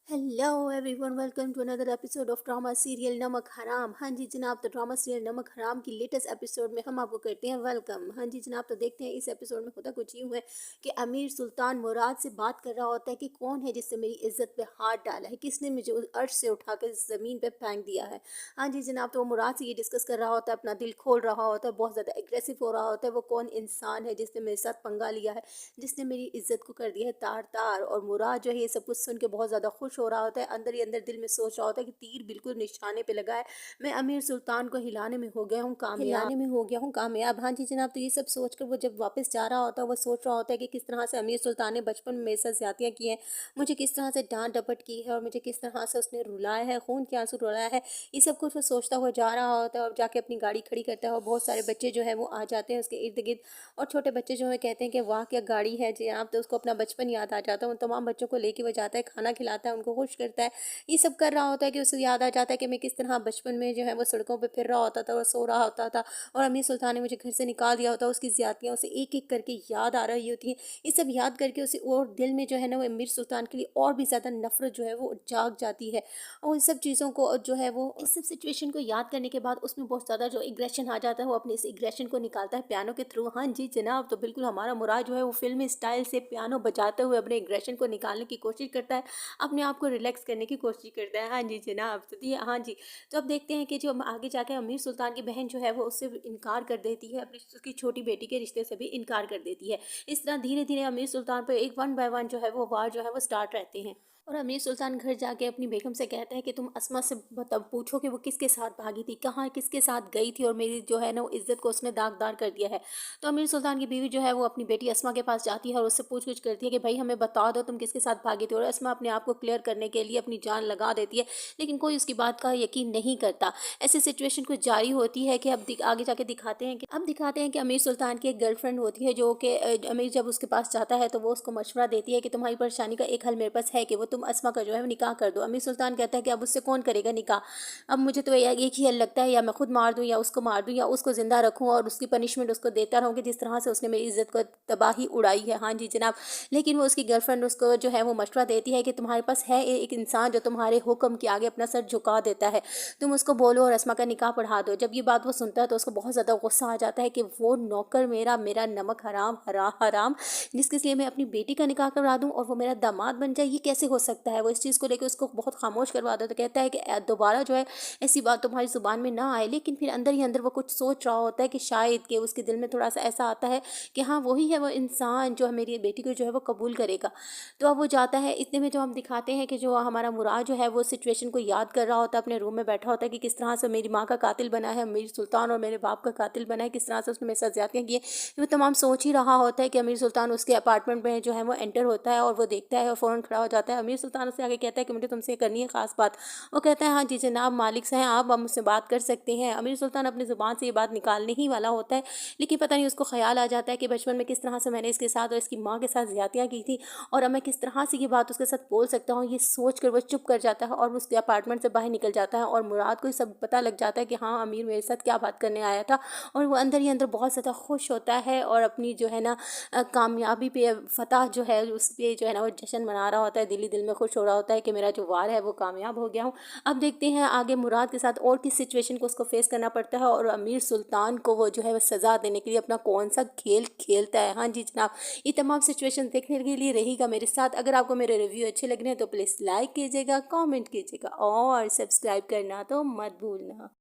Hello everyone, welcome to another episode of drama serial Namak Haram. हाँ जी जनाब, तो ड्रामा सीरियल नमक हराम की लेटेस्ट एपिसोड में हम आपको करते हैं वेलकम। हाँ जी जनाब, तो देखते हैं इस एपिसोड में होता कुछ यूँ है कि अमीर सुल्तान मुराद से बात कर रहा होता है कि कौन है जिससे मेरी इज्जत पे हाथ डाला है, किसने मुझे उस अर्श से उठाकर ज़मीन पे फेंक दिया है। हाँ जी जनाब, तो वो मुराद से ये डिस्कस कर रहा होता है, अपना दिल खोल रहा होता है, बहुत ज़्यादा एग्रेसिव हो रहा होता है। वो कौन इंसान है जिसने मेरे साथ पंगा लिया है, जिसने मेरी इज्जत को कर दिया है तार तार। और मुराद जो है ये सब कुछ सुन के बहुत ज़्यादा खुश हो रहा होता है, अंदर ही अंदर दिल में सोच रहा होता है कि तीर बिल्कुल निशाने पे लगा है, मैं अमीर सुल्तान को हिलाने में हो गया हूँ कामयाब। हाँ जी जनाब, तो ये सब सोचकर वो जब वापस जा रहा होता है, वो सोच रहा होता है कि किस तरह से अमीर सुल्तान ने बचपन में मेरे साथ ज्यादतियाँ की हैं, मुझे किस तरह से डांट डपट की है और मुझे किस तरह से उसने रुलाया है, खून के आंसू रुलाया है। ये सब कुछ वो सोचता हुआ जा रहा होता है और जाके अपनी गाड़ी खड़ी करता है और बहुत सारे बच्चे जो है वो आ जाते हैं उसके इर्द गिर्द। और छोटे बच्चे जो है कहते हैं कि वाह क्या गाड़ी है जी आप, तो उसको अपना बचपन याद आ जाता है। उन तमाम बच्चों को लेके वो जाता है, खाना खिलाता है, उनको खुश करता है। ये सब कर रहा होता है कि उसे याद आ जाता है कि मैं किस तरह बचपन में जो है वो सड़कों पे फिर रहा होता था और सो रहा होता था और अमीर सुल्तान ने मुझे घर से निकाल दिया होता। उसकी ज़्यादतियाँ उसे एक एक करके याद आ रही होती हैं। ये सब याद करके उसे और दिल में जो है ना वो अमीर सुल्तान के लिए और भी ज़्यादा नफरत जो है वो जाग जाती है। और इन सब चीज़ों को जो है वो इस सब सिचुएशन को याद करने के बाद उसमें बहुत ज़्यादा जो एग्रेशन आ जाता है, वो अपने इस एग्रेशन को निकालता है पियानो के थ्रू। हाँ जी जनाब, तो बिल्कुल हमारा मुराद जो है वो फिल्मी स्टाइल से पियानो बजाते हुए अपने एग्रेशन को निकालने की कोशिश करता है, अपने आप को रिलैक्स करने की कोशिश करता है। हाँ जी जनाब, तो ये हाँ जी, तो अब देखते हैं कि जो आगे जाके अमीर सुल्तान की बहन जो है वो उससे इनकार कर देती है, अपनी उसकी छोटी बेटी के रिश्ते से भी इनकार कर देती है। इस तरह धीरे धीरे अमीर सुल्तान पर एक वन बाय वन जो है वो वार जो है वो स्टार्ट रहते हैं। और अमीर सुल्तान घर जाके अपनी बेगम से कहता है कि तुम अस्मा से तब पूछो कि वो किसके साथ भागी थी, कहाँ किसके साथ गई थी और मेरी जो है ना वो इज्जत को उसने दागदार कर दिया है। तो अमीर सुल्तान की बीवी जो है वो अपनी बेटी अस्मा के पास जाती है और उससे पूछ कुछ करती है कि भाई हमें बता दो तुम किसके साथ भागी थी। और अस्मा अपने आप को क्लियर करने के लिए अपनी जान लगा देती है, लेकिन कोई उसकी बात का यकीन नहीं करता। ऐसी सिचुएशन कुछ जारी होती है कि आगे जाके दिखाते हैं कि अमीर सुल्तान की एक गर्लफ्रेंड होती है जो कि अमीर जब उसके पास जाता है तो वो उसको मशवरा देती है कि तुम्हारी परेशानी का एक हल मेरे पास है कि वो तुम अस्मा का जो है वो निकाह कर दो। अमीर सुल्तान कहता है कि अब उससे कौन करेगा निकाह, अब मुझे तो एक ही हल लगता है, या मैं खुद मार दूं या उसको मार दूं या उसको जिंदा रखूं और उसकी पनिशमेंट उसको देता रहूं कि जिस तरह से उसने मेरी इज्जत को तबाही उड़ाई है। हाँ जी जनाब, लेकिन वो उसकी गर्लफ्रेंड उसको जो है वो मशवरा देती है कि तुम्हारे पास है एक इंसान जो तुम्हारे हुक्म के आगे अपना सर झुका देता है, तुम उसको बोलो और अस्मा का निकाह पढ़ा दो। जब ये बात वो सुनता है तो उसको बहुत ज़्यादा गुस्सा आ जाता है कि वो नौकर मेरा मेरा नमक हराम हराम जिसके लिए मैं अपनी बेटी का निकाह करवा दूं और वो मेरा दामाद बन जाए, ये कैसे हो सकता है। वो इस चीज़ को लेकर उसको बहुत खामोश करवा दो। तो कहता है कि दोबारा जो है ऐसी बात तुम्हारी ज़ुबान में ना आए। लेकिन फिर अंदर ही अंदर वो कुछ सोच रहा होता है कि शायद कि उसके दिल में थोड़ा सा ऐसा आता है कि हाँ वही है वो इंसान जो मेरी बेटी को जो है वो कबूल करेगा। तो अब वो जाता है। इतने में जो हम दिखाते हैं कि जो हमारा मुराद जो है वो सिचुएशन को याद कर रहा होता है, अपने रूम में बैठा होता है कि किस तरह से मेरी माँ का कातिल बना है अमीर सुल्तान और मेरे बाप का कातिल बना है, किस तरह से उसने मेरे साथ ज़्यादतियाँ की है। वो तमाम सोच ही रहा होता है कि अमीर सुल्तान उसके अपार्टमेंट में जो है वो एंटर होता है और वो देखता है और फ़ौरन खड़ा हो जाता है। अमीर सुल्तान उससे आगे कहता है कि मुझे तुमसे करनी है ख़ास बात। वो कहता है हाँ जी जनाब, मालिक से हैं आप मुझसे बात कर सकते हैं। अमीर सुल्तान अपनी ज़ुबान से ये बात निकालने ही वाला होता है, लेकिन पता नहीं उसको ख्याल आ जाता है कि बचपन में किस तरह से मैंने इसके साथ और इसकी माँ के साथ ज़्यादतियाँ की थी और अब मैं किस तरह से ये बात उसके साथ बोल सकता हूँ। ये सोच कर वो चुप कर जाता है और उसके अपार्टमेंट से बाहर निकल जाता है। और मुराद को ये सब पता लग जाता है कि हाँ अमीर मेरे साथ क्या बात करने आया था। और वो अंदर ही अंदर बहुत ज़्यादा खुश होता है और अपनी जो है ना कामयाबी पे फतह जो है उस पर जो है ना वो जश्न मना रहा होता है, दिल ही दिल में खुश हो रहा होता है कि मेरा जो वार है वो कामयाब हो गया हूँ। अब देखते हैं आगे मुराद के साथ और किस सिचुएशन को उसको फेस करना पड़ता है और अमीर सुल्तान को वो जो है वो सज़ा देने के लिए अपना कौन सा खेल खेलता है। हाँ जी जनाब, ये तमाम सिचुएशन देखने के लिए रहेगा मेरे साथ। अगर आपको मेरे रिव्यू अच्छे लग रहे हैं तो प्लीज़ लाइक कीजिएगा, कमेंट कीजिएगा और सब्सक्राइब करना तो मत भूलना।